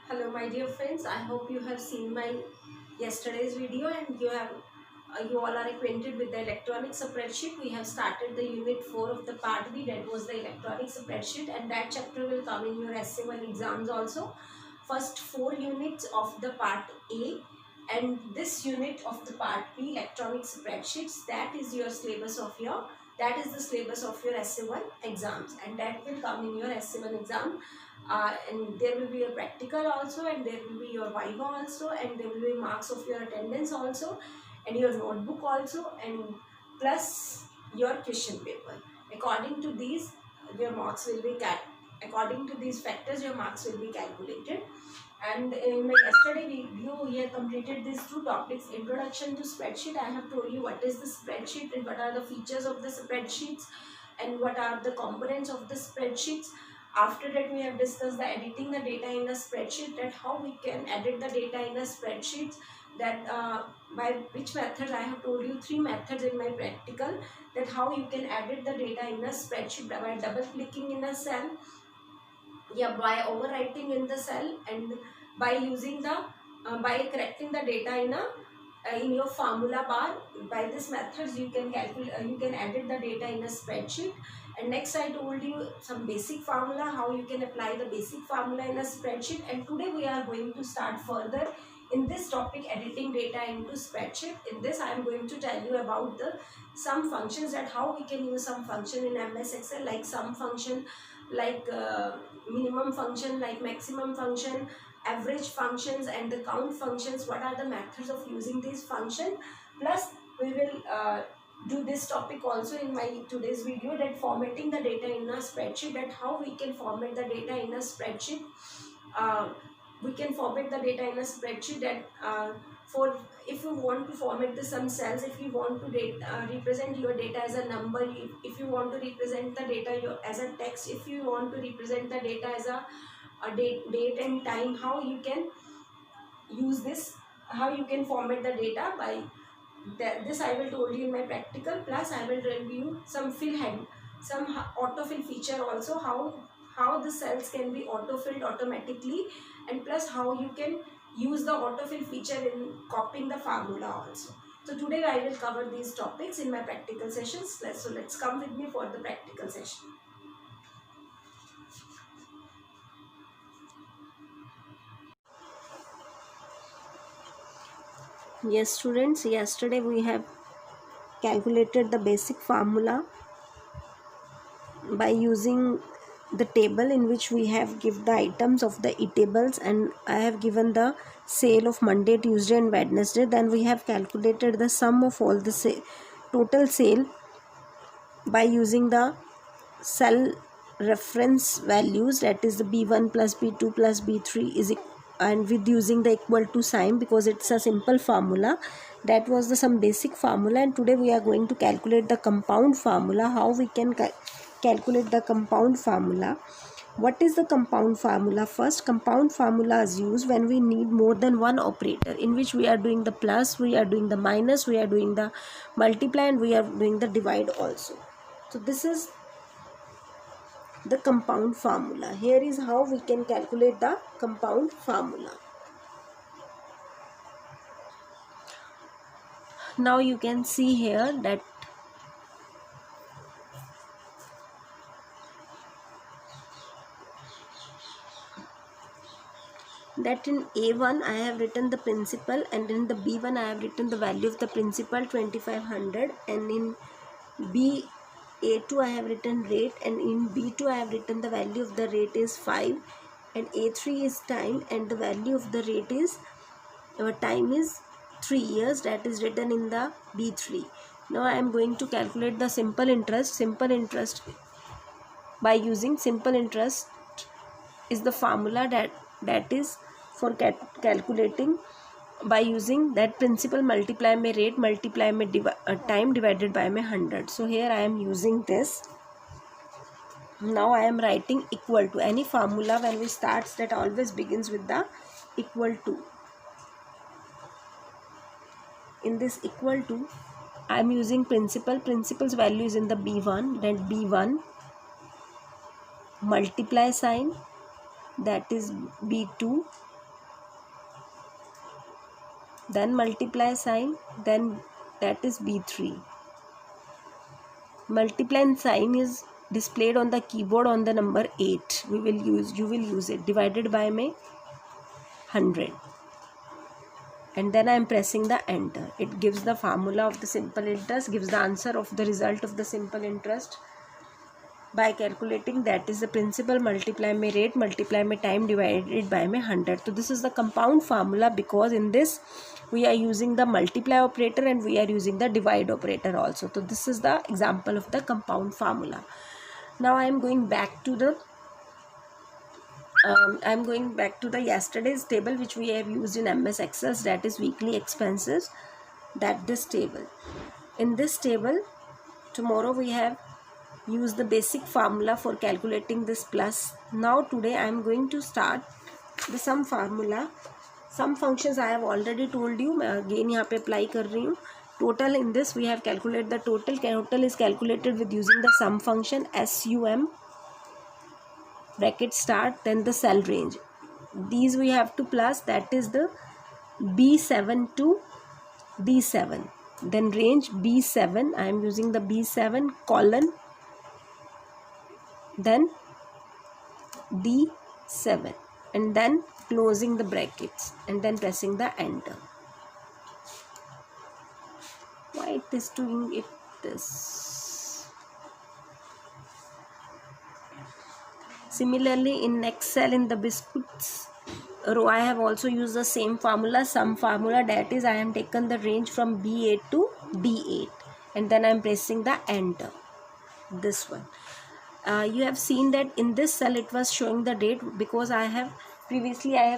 Hello my dear friends, I hope you have seen my yesterday's video and you all are acquainted with the electronic spreadsheet. We have started the unit 4 of the part B, that was the electronic spreadsheet, and that chapter will come in your essay 1 exams also. First 4 units of the part A and this unit of the part B, electronic spreadsheets, that is the syllabus of your essay 1 exams, and that will come in your essay 1 exam. And there will be a practical also, and there will be your viva also, and there will be marks of your attendance also, and your notebook also, and plus your question paper. According to these, your marks will be according to these factors, your marks will be calculated. And in my yesterday video, we have completed these 2 topics: introduction to spreadsheet. I have told you what is the spreadsheet and what are the features of the spreadsheets and what are the components of the spreadsheets. After that, we have discussed the editing the data in a spreadsheet, that how we can edit the data in a spreadsheet, that by which methods. I have told you 3 methods in my practical, that how you can edit the data in a spreadsheet: by double clicking in a cell, by overwriting in the cell, and by using the by correcting the data in your formula bar. By this methods you can calculate, you can edit the data in a spreadsheet. And next, I told you some basic formula, how you can apply the basic formula in a spreadsheet. And today we are going to start further in this topic, editing data into spreadsheet. In this, I am going to tell you about the some functions, that how we can use some function in MS Excel, like sum function, like minimum function, like maximum function, average functions, and the count functions. What are the methods of using these function? Plus we will do this topic also in my today's video, that formatting the data in a spreadsheet, that how we can format the data in a spreadsheet. We can format the data in a spreadsheet, that for if you want to format some cells, if you want to represent your data as a number, if you want to represent the data as a text, if you want to represent the data as a date and time, how you can use this, how you can format the data. By this I will told you in my practical. Plus I will tell you some some autofill feature also, how the cells can be autofilled automatically, and plus how you can use the autofill feature in copying the formula also. So today I will cover these topics in my practical sessions. So let's come with me for the practical session. Yes students, yesterday we have calculated the basic formula by using the table in which we have give the items of the tables, and I have given the sale of Monday, Tuesday and Wednesday. Then we have calculated the sum of all the total sale by using the cell reference values, that is the B1 plus B2 plus B3 is and with using the equal to sign, because it's a simple formula. That was the some basic formula. And today we are going to calculate the compound formula, how we can calculate the compound formula. What is the compound formula? First, compound formula is used when we need more than one operator, in which we are doing the plus, we are doing the minus, we are doing the multiply, and we are doing the divide also. So this is the compound formula. Here is how we can calculate the compound formula. Now you can see here that in A1 I have written the principal, and in the B1 I have written the value of the principal 2500, and in A2 I have written rate, and in B2 I have written the value of the rate is 5, and A3 is time, and the value of the rate is time is 3 years, that is written in the B3. Now I am going to calculate the simple interest. By using simple interest is the formula that is for calculating by using that principal multiply my rate multiply my time divided by my 100. So here I am using this. Now I am writing equal to. Any formula when we starts, that always begins with the equal to. In this equal to, I am using principal's value is in the B1, then B1 multiply sign, that is B2 then multiply sign, then that is B3. Multiply sign is displayed on the keyboard on the number 8. You will use it. Divided by में 100, and then I am pressing the enter. It gives the formula of the simple interest, gives the answer of the result of the simple interest by calculating, that is the principal multiply में rate multiply में time divided by में 100. So this is the compound formula, because in this we are using the multiply operator and we are using the divide operator also. So this is the example of the compound formula. Now I am going back to the yesterday's table which we have used in MS Excel, that is weekly expenses. That this table, in this table tomorrow we have used the basic formula for calculating this plus. Now today I am going to start the sum formula. Some functions I have already told you, मैं again यहाँ पे apply कर रही हूँ. Total, in this we have calculated the total. Total is calculated with using the sum function, SUM, bracket start, then the cell range. These we have to plus, that is the B7 to D7. Then range B7, I am using the B7 colon, then D7, and then closing the brackets and then pressing the enter. Why it is doing it this? Similarly, in next cell in the biscuits row, I have also used the same formula, sum formula, that is I am taken the range from B8 to D8 and then I am pressing the enter. This one. You have seen that in this cell it was showing the date, because I have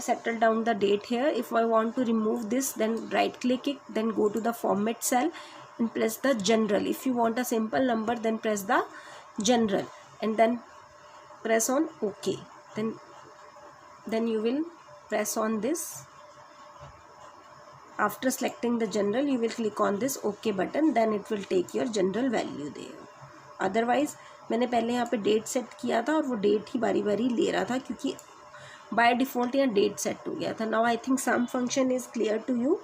settled down the date here. If I want to remove this, then right click it, then go to the format cell and press the general. If you want a simple number, then press the general and then press on OK. Then you will press on this. After selecting the general, you will click on this OK button, then it will take your general value there. Otherwise मैंने पहले यहाँ पे date set किया था और वो date ही बारी बारी ले रहा था, क्योंकि बाय डिफ़ॉल्ट यहाँ डेट सेट हो गया था. Now I think sum function is clear to you.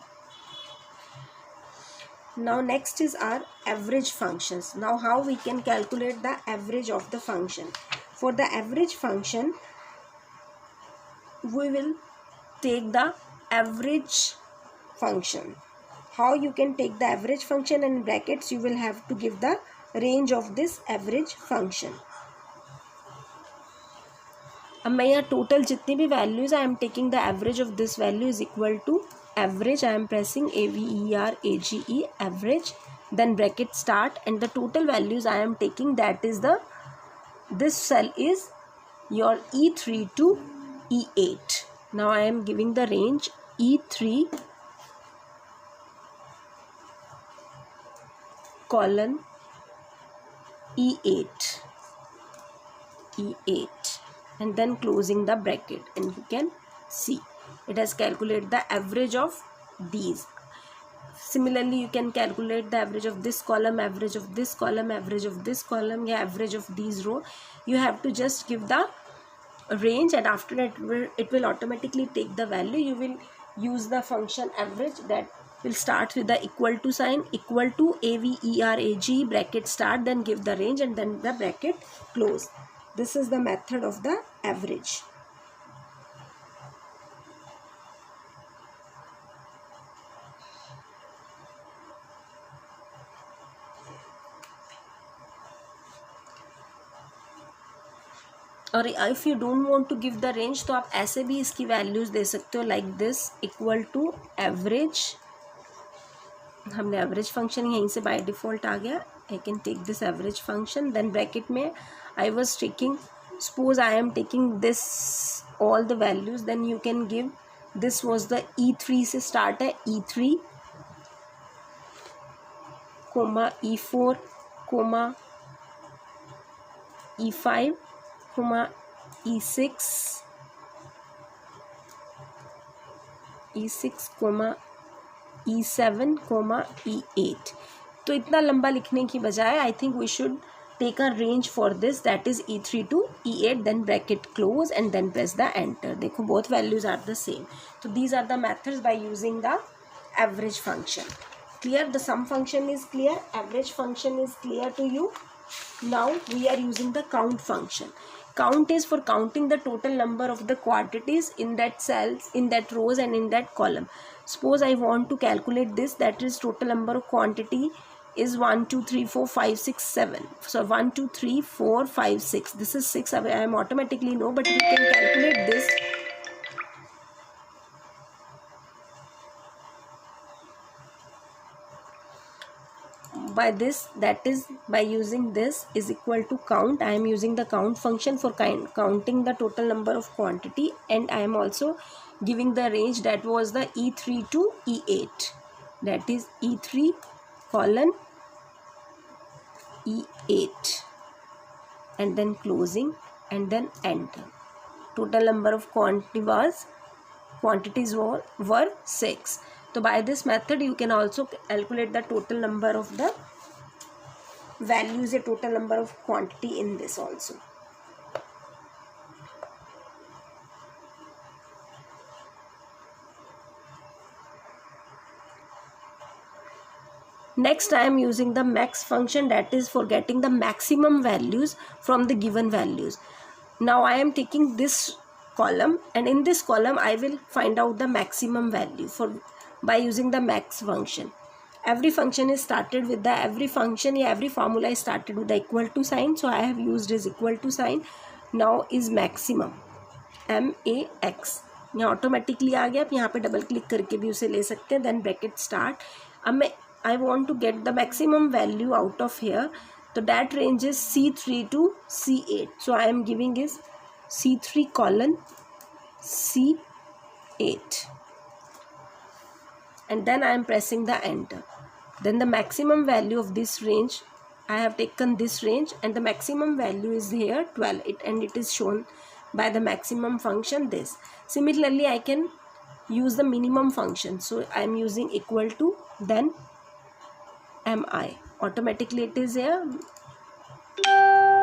Now next is our average functions. Now how we can calculate the average of the function. For the average function we will take the average function. How you can take the average function, and in brackets you will have to give the range of this average function. अब मैं यहाँ total जितनी भी values I am taking the average of this value is equal to average. I am pressing AVERAGE average, then bracket start, and the total values I am taking, that is the, this cell is your E3 to E8. Now I am giving the range E3 colon E8, and then closing the bracket, and you can see it has calculated the average of these. Similarly, you can calculate the average of this column, average of this column, average of this column, yeah, average of these row. You have to just give the range, and after that it will automatically take the value. You will use the function average, that will start with the equal to sign, equal to AVERAGE, bracket start, then give the range and then the bracket close. This is the method of the average. और if you don't want to give the range, तो आप ऐसे भी इसकी values दे सकते हो, like this equal to average. हमने एवरेज फंक्शन यहीं से बाय डिफ़ॉल्ट आ गया. I can take this average function, then bracket में I was taking, suppose I am taking this all the values, then you can give, this was the E3 से start है, E3 comma E4 coma E5 comma E6 comma E7 comma E8. तो इतना लंबा लिखने की बजाय I think we should take a range for this, that is E3 to E8, then bracket close and then press the enter. देखो both values are the same. So these are the methods by using the average function. Clear? The sum function is clear, average function is clear to you. Now we are using the count function. Count is for counting the total number of the quantities in that cells, in that rows and in that column. Suppose I want to calculate this, that is total number of quantity is 1 2 3 4 5 6 7. So 1 2 3 4 5 6, this is 6. I am automatically know, but we can calculate this. By this, that is by using this is equal to count. I am using the count function for counting the total number of quantity, and I am also giving the range, that was the E3 to E8, that is E3 colon E8, and then closing and then enter. Total number of quantities were 6. So by this method you can also calculate the total number of the values, a total number of quantity in this also. Next I am using the max function, that is for getting the maximum values from the given values. Now I am taking this column, and in this column I will find out the maximum value by using the max function. Every function is started with the every formula is started with the equal to sign, so I have used is equal to sign. Now is maximum, MAX, यहाँ automatically आ गया. आप यहाँ पे double click करके भी उसे ले सकते हैं. Then bracket start. अब मैं I want to get the maximum value out of here, so that range is C3 to C8. So I am giving is C3 colon C8, and then I am pressing the enter. Then the maximum value of this range, I have taken this range, and the maximum value is here 12, and it is shown by the maximum function this. Similarly I can use the minimum function, so I am using equal to, then MI, automatically it is here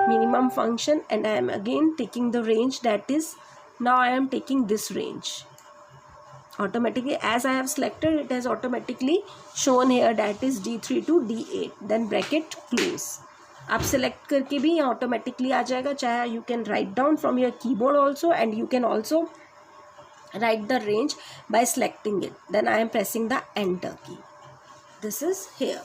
minimum function, and I am again taking the range, that is now I am taking this range. Automatically, as I have selected, it has automatically shown here, that is D3 to D8. then bracket close. आप select करके भी यहाँ automatically आ जाएगा. चाहे you can write down from your keyboard also, and you can also write the range by selecting it. Then I am pressing the enter key. This is here.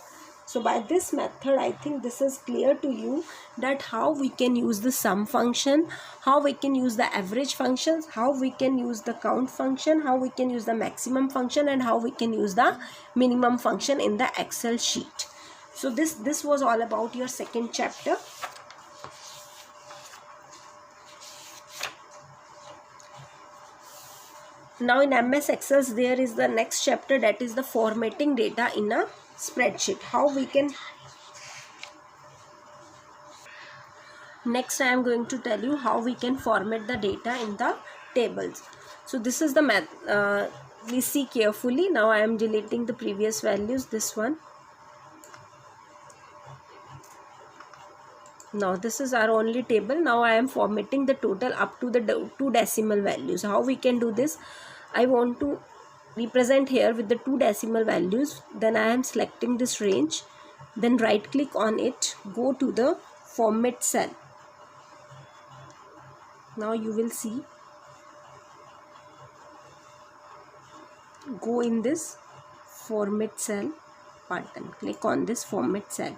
So by this method, I think this is clear to you that how we can use the sum function, how we can use the average functions, how we can use the count function, how we can use the maximum function, and how we can use the minimum function in the Excel sheet. So this was all about your second chapter. Now in MS Excel there is the next chapter, that is the formatting data in a spreadsheet. How we can, next I am going to tell you how we can format the data in the tables. So this is the math, please see carefully. Now I am deleting the previous values, this one. Now this is our only table. Now I am formatting the total up to the 2 decimal values. How we can do this? I want to represent here with the 2 decimal values. Then I am selecting this range. Then right click on it. Go to the format cell. Now you will see. Go in this format cell button. Click on this format cell.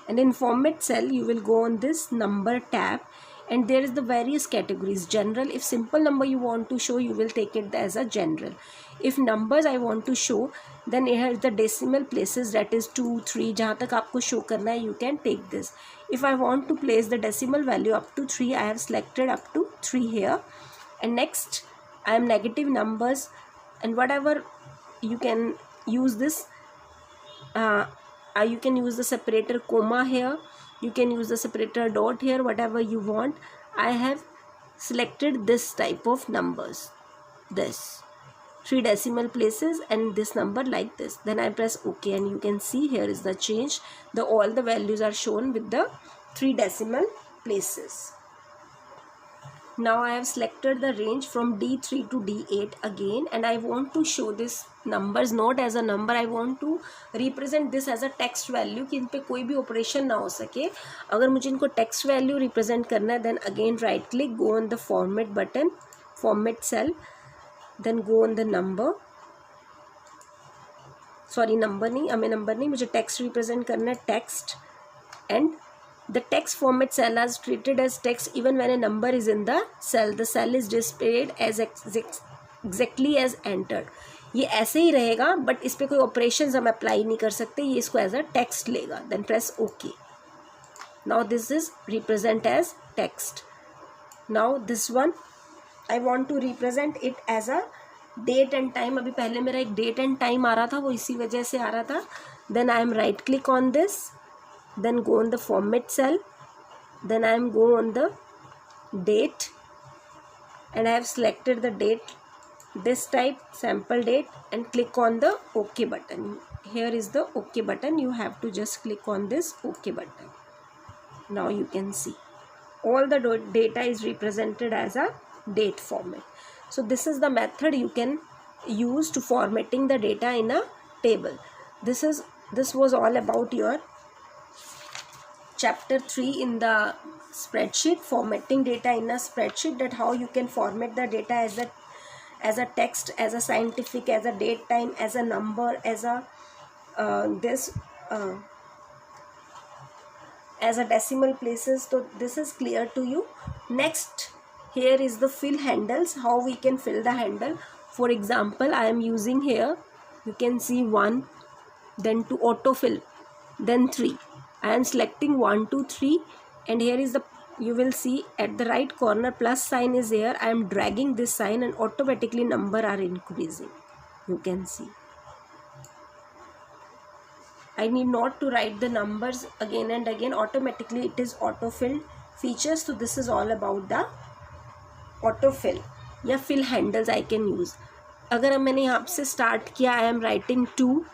And in format cell you will go on this number tab, and there is the various categories. General, if simple number you want to show, you will take it as a general. If numbers I want to show, then here is the decimal places, that is 2, 3, जहाँ तक आपको show करना है, you can take this. If I want to place the decimal value up to 3, I have selected up to 3 here. And next I am negative numbers, and whatever you can use this, you can use the separator comma here, you can use the separator dot here, whatever you want. I have selected this type of numbers, this 3 decimal places and this number like this. Then I press OK, and you can see here is the change. All the values are shown with the 3 decimal places. Now I have selected the range from D3 to D8 again, and I want to show this numbers not as a number. I want to represent this as a text value कि इन पे कोई भी operation ना हो सके. अगर मुझे इनको text value represent करना है, then again right click, go on the format button, format cell, then go on the number. Sorry, number नहीं, हमें number नहीं, मुझे text represent करना है, text, and the text format cell is treated as text even when a number is in the cell. The cell is displayed as exactly as entered. ये ऐसे ही रहेगा, but इस पर कोई ऑपरेशंस हम अप्लाई नहीं कर सकते, ये इसको एज अ टेक्स्ट लेगा. Then press okay. Now this is represent as text. Now this one I want to represent it as a date and time. अभी पहले मेरा एक डेट एंड टाइम आ रहा था, वो इसी वजह से आ रहा था. Then I am right click on this, then go on the format cell, then I am go on the date, and I have selected the date, this type sample date, and click on the OK button. Here is the OK button. You have to just click on this OK button. Now you can see all the data is represented as a date format. So this is the method you can use to formatting the data in a table. This was all about your chapter 3 in the spreadsheet, formatting data in a spreadsheet, that how you can format the data as a text, as a scientific, as a date time, as a number, as a as a decimal places. So this is clear to you. Next, here is the fill handles, how we can fill the handle. For example, I am using here, you can see 1, then 2 autofill, then 3. I am selecting 1, 2, 3, and here is the, you will see at the right corner plus sign is here. I am dragging this sign and automatically number are increasing. You can see. I need not to write the numbers again and again. Automatically it is autofill features. So this is all about the autofill या fill handles I can use. अगर मैंने यहाँ से start किया, I am writing 2,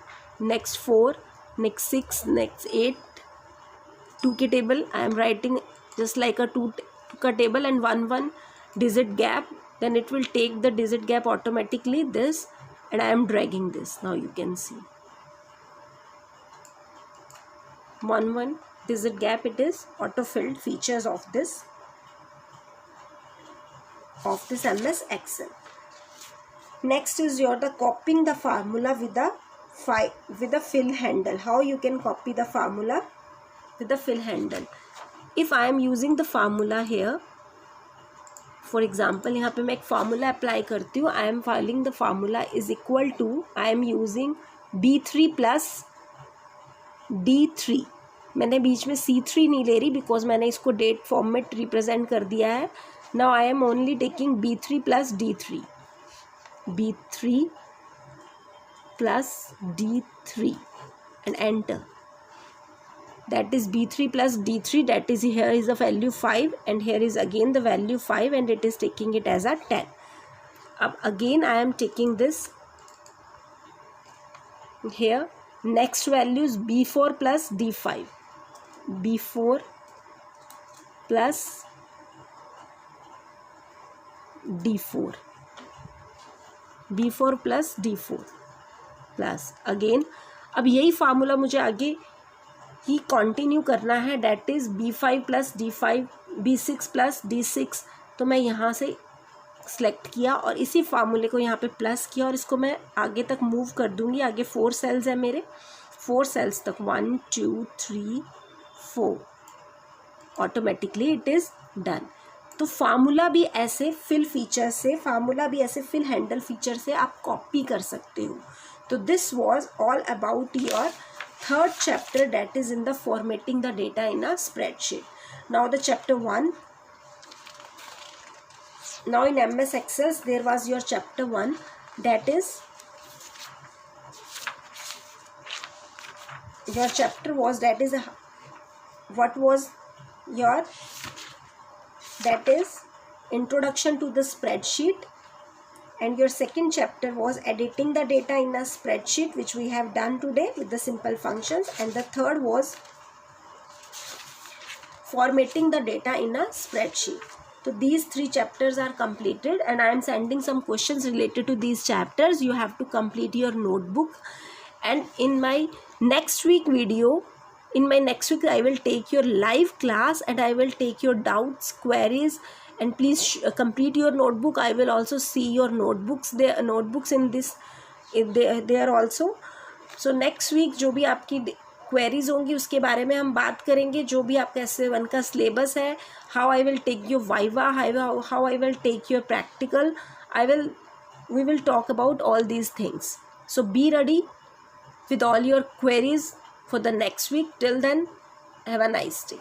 next 4, next 6, next 8. 2 के table I am writing just like a 2 का table and 1 digit gap, then it will take the digit gap automatically this, and I am dragging this. Now you can see 1 digit gap, it is auto-filled features of this MS Excel. Next is the copying the formula with the fill handle. How you can copy the formula with the fill handle. If I am using the formula here, for example, यहाँ पे मैं एक formula apply करती हूँ. I am filing the formula is equal to, I am using B3 plus D3. मैंने बीच में C3 नहीं ले रही because मैंने इसको date format represent कर दिया है. Now I am only taking B3 plus D3. B3 plus D3 and enter. That is B3 plus D3, that is here is the value 5 and here is again the value 5 and it is taking it as a 10. Up again I am taking this here, next value is B4 plus D5. B4 plus D4. B4 plus D4 plus again. अब यही formula मुझे आगे ही continue करना है, that is B5 plus D5, B6 plus D6. तो मैं यहाँ से सेलेक्ट किया और इसी फार्मूले को यहाँ पे प्लस किया और इसको मैं आगे तक मूव कर दूँगी. आगे 4 सेल्स है मेरे, 4 सेल्स तक 1 2 3 4, ऑटोमेटिकली इट इज़ डन. तो फार्मूला भी ऐसे फिल फीचर से, फार्मूला भी ऐसे फिल हैंडल फीचर से आप कॉपी कर सकते हो. तो this was all about your third chapter, that is in the formatting the data in a spreadsheet. Now the chapter 1. Now in MS Excel there was your chapter 1, that is your chapter was, that is what was your, that is introduction to the spreadsheet, and your second chapter was editing the data in a spreadsheet, which we have done today with the simple functions, and the third was formatting the data in a spreadsheet. So these 3 chapters are completed and I am sending some questions related to these chapters. You have to complete your notebook, and in my next week video, I will take your live class and I will take your doubts, queries, and please complete your notebook. I will also see your notebooks. There notebooks in this, they are also. So next week जो भी आपकी queries होंगी उसके बारे में हम बात करेंगे. जो भी आपका SS1 का सिलेबस है, how I will take your viva, how I will take your practical, we will talk about all these things. So be ready with all your queries for the next week. Till then, have a nice day.